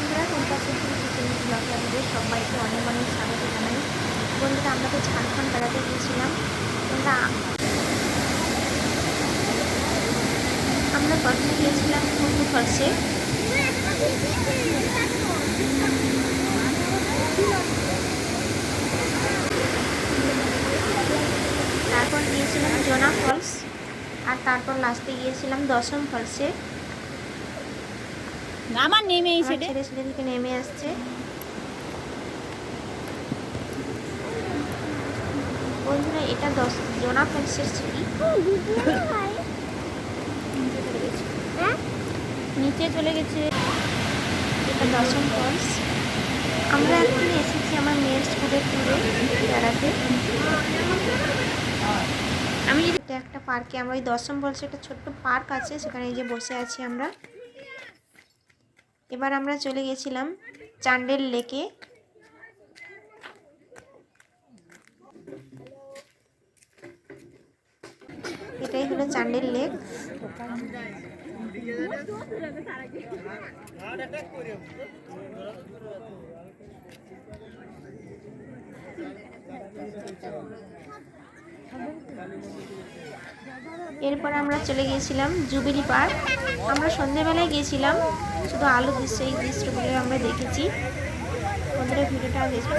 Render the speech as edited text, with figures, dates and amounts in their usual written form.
বন্ধুরা, তোমরা ব্লগারদের সবাইকে অনেক অনেক স্বাগত জানাই। বন্ধুরা, আমরা তো ঝাড়খণ্ড বেড়াতে গিয়েছিলাম। আমরা প্রথমে গিয়েছিলাম কুন্ডু ফলসে। তারপর গিয়েছিলাম জোনা ফলস, আর তারপর লাস্টে গিয়েছিলাম দশম ফলসে। আমার নেমেই ছেলে থেকে নেমে আসছে। বন্ধুরা, এটা জোনা ফলসের সিঁড়ি। নিচে চলে গেছে। এটা দশম ফলস। আমরা এখন এসেছি আমার মেয়ের স্কুলের ট্যুরে বেড়াতে। এটা একটা পার্কে, আমরা ওই দশম ফলসে একটা ছোট্ট পার্ক আছে, সেখানে এই যে বসে আছি আমরা। এবার আমরা চলে গেছিলাম চান্ডেল লেকে। এটাই হলো চান্ডেল লেক। এরপর আমরা চলে গিয়েছিলাম জুবিলি পার্ক। আমরা সন্ধ্যেবেলায় গিয়েছিলাম, শুধু আলো দৃশ্য এই দৃশ্যগুলো আমরা দেখেছি। বন্ধুরা, ভিডিওটা দেখতে